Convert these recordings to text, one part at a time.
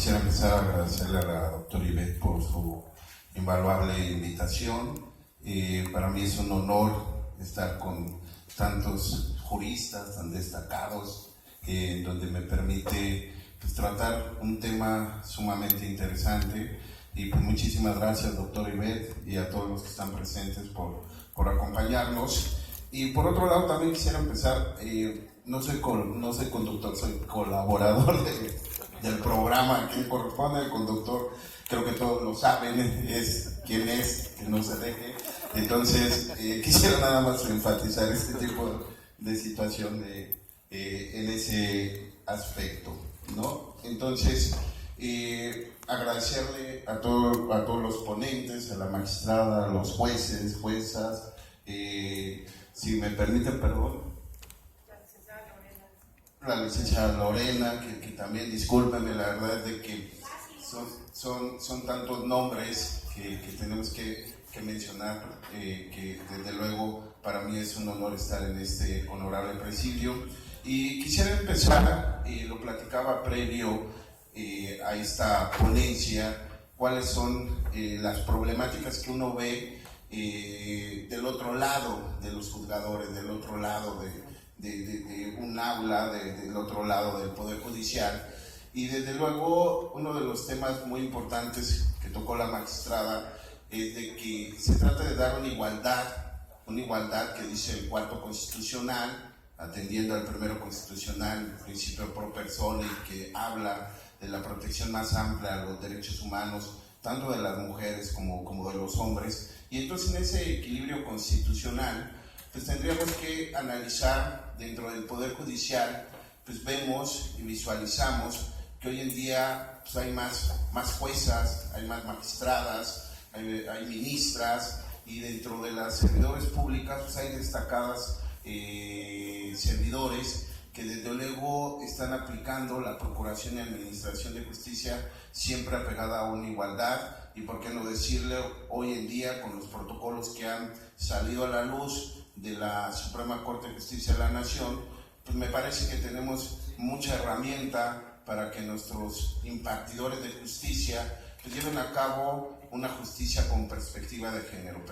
quisiera empezar a agradecerle a la doctora Ivette por su invaluable invitación. Para mí es un honor estar con tantos juristas tan destacados, donde me permite tratar un tema sumamente interesante. Y pues muchísimas gracias, doctora Ivette, y a todos los que están presentes por acompañarnos. Y por otro lado también quisiera empezar, no soy conductor, soy colaborador del programa que corresponde al conductor. Creo que todos lo saben, es quien es, que no se deje. Entonces, quisiera nada más enfatizar este tipo de situación en ese aspecto, ¿no? Entonces, agradecerle a todos los ponentes, a la magistrada, a los jueces, juezas, si me permiten, perdón, la licenciada Lorena, que también, discúlpenme, la verdad es de que son tantos nombres que tenemos que mencionar, que desde luego para mí es un honor estar en este honorable presidio. Y quisiera empezar, lo platicaba previo a esta ponencia, cuáles son las problemáticas que uno ve del otro lado de los juzgadores, del otro lado de un aula, del otro lado del Poder Judicial. Y desde luego uno de los temas muy importantes que tocó la magistrada es de que se trata de dar una igualdad que dice el cuarto constitucional, atendiendo al primero constitucional, el principio pro persona, y que habla de la protección más amplia a los derechos humanos, tanto de las mujeres como de los hombres. Y entonces en ese equilibrio constitucional, pues tendríamos que analizar dentro del Poder Judicial, pues vemos y visualizamos que hoy en día pues hay más juezas, hay más magistradas, hay ministras, y dentro de las servidores públicas pues hay destacadas servidores que desde luego están aplicando la procuración y administración de justicia siempre apegada a una igualdad. Y por qué no decirle, hoy en día con los protocolos que han salido a la luz de la Suprema Corte de Justicia de la Nación, pues me parece que tenemos mucha herramienta para que nuestros impartidores de justicia pues lleven a cabo una justicia con perspectiva de género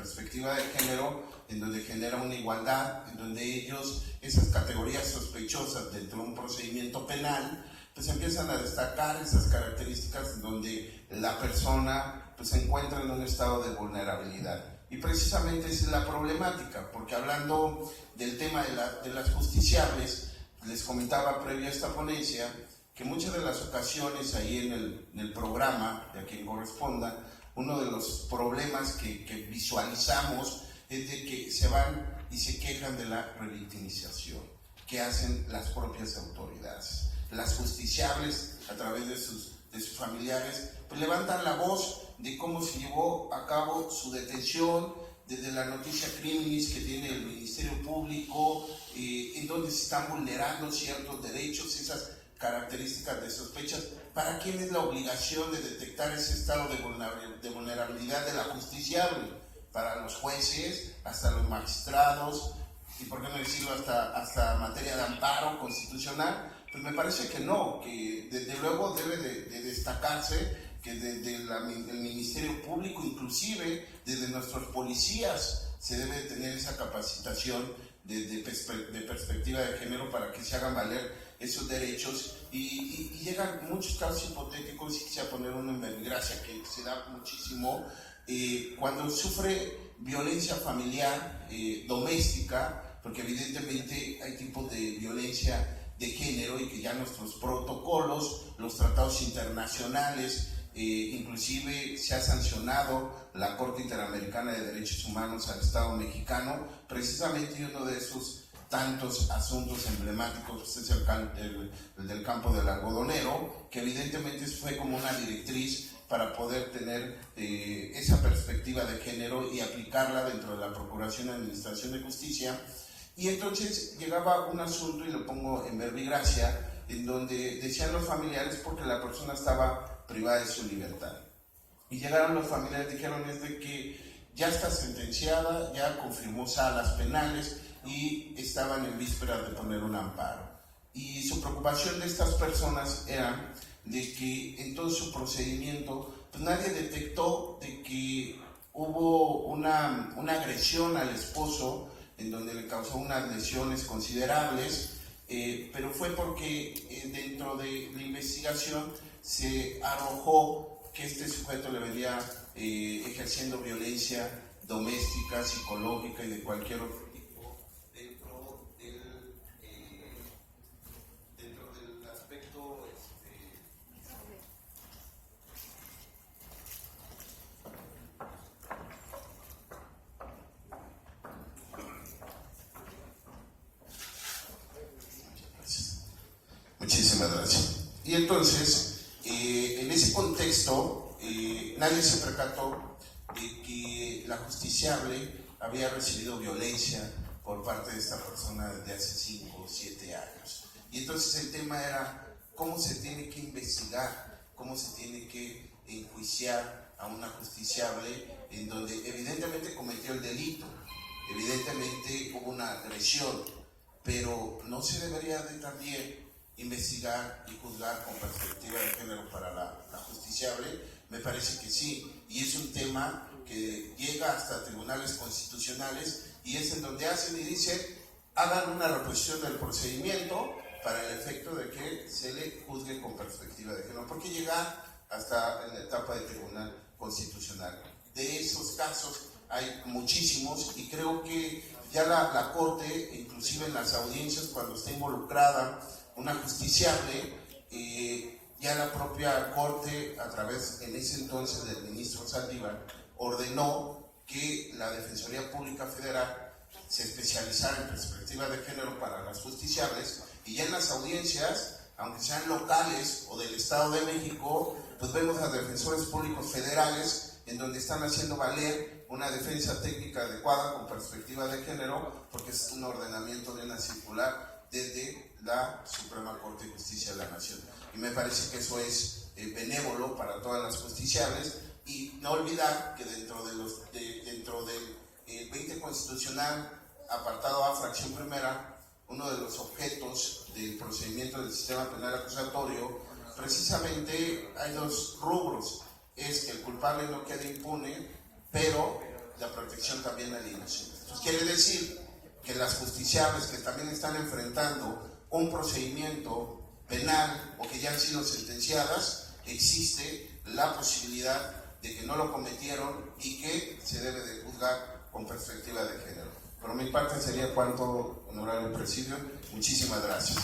en donde genera una igualdad, en donde ellos, esas categorías sospechosas dentro de un procedimiento penal, pues empiezan a destacar esas características en donde la persona pues se encuentra en un estado de vulnerabilidad. Y precisamente esa es la problemática, porque hablando del tema de las justiciables, les comentaba previo a esta ponencia que muchas de las ocasiones ahí en el programa, de a quien corresponda, uno de los problemas que visualizamos es de que se van y se quejan de la revictimización que hacen las propias autoridades. Las justiciables, a través de sus familiares, pues levantan la voz de cómo se llevó a cabo su detención, desde la noticia criminis que tiene el Ministerio Público, en donde se están vulnerando ciertos derechos, esas características de sospechas. ¿Para quién es la obligación de detectar ese estado de vulnerabilidad de la justiciable? Para los jueces, hasta los magistrados, y por qué no decirlo hasta materia de amparo constitucional. Pues me parece que no, que desde luego debe de destacarse que desde el Ministerio Público, inclusive desde nuestros policías, se debe de tener esa capacitación de perspectiva de género para que se hagan valer esos derechos. Y llegan muchos casos hipotéticos, y quisiera poner uno en verbigracia que se da muchísimo, cuando sufre violencia familiar, doméstica, porque evidentemente hay tipos de violencia de género y que ya nuestros protocolos, los tratados internacionales, inclusive se ha sancionado la Corte Interamericana de Derechos Humanos al Estado mexicano, precisamente. Y uno de esos tantos asuntos emblemáticos pues es el del campo del algodonero, que evidentemente fue como una directriz para poder tener esa perspectiva de género y aplicarla dentro de la Procuración y Administración de Justicia. Y entonces llegaba un asunto, y lo pongo en verbigracia, en donde decían los familiares porque la persona estaba privada de su libertad. Y llegaron los familiares, dijeron es de que ya está sentenciada, ya confirmó salas penales y estaban en vísperas de poner un amparo. Y su preocupación de estas personas era de que en todo su procedimiento pues nadie detectó de que hubo una agresión al esposo en donde le causó unas lesiones considerables, pero fue porque dentro de la investigación se arrojó que este sujeto le venía ejerciendo violencia doméstica, psicológica y de cualquier otro tipo dentro del aspecto Muchísimas gracias. Y entonces, en ese contexto, nadie se percató de que la justiciable había recibido violencia por parte de esta persona desde hace 5 o 7 años. Y entonces el tema era cómo se tiene que investigar, cómo se tiene que enjuiciar a una justiciable en donde evidentemente cometió el delito, evidentemente hubo una agresión, pero no se debería de también investigar y juzgar con perspectiva de género para la justiciable. Me parece que sí, y es un tema que llega hasta tribunales constitucionales y es en donde hacen y dicen hagan una reposición del procedimiento para el efecto de que se le juzgue con perspectiva de género, porque llega hasta en la etapa de tribunal constitucional. De esos casos hay muchísimos y creo que ya la Corte, inclusive en las audiencias cuando está involucrada una justiciable, ya la propia Corte, a través en ese entonces del ministro Saldívar, ordenó que la Defensoría Pública Federal se especializara en perspectiva de género para las justiciables, y ya en las audiencias, aunque sean locales o del Estado de México, pues vemos a defensores públicos federales en donde están haciendo valer una defensa técnica adecuada con perspectiva de género, porque es un ordenamiento de una circular desde la Suprema Corte de Justicia de la Nación. Y me parece que eso es benévolo para todas las justiciables, y no olvidar que dentro del 20 constitucional, apartado A, fracción primera, uno de los objetos del procedimiento del sistema penal acusatorio, precisamente hay 2 rubros: es que el culpable no quede impune, pero la protección también al inocente. Entonces quiere decir que las justiciables que también están enfrentando un procedimiento penal o que ya han sido sentenciadas, existe la posibilidad de que no lo cometieron y que se debe de juzgar con perspectiva de género. Por mi parte sería cuanto, honorable presidio. Muchísimas gracias.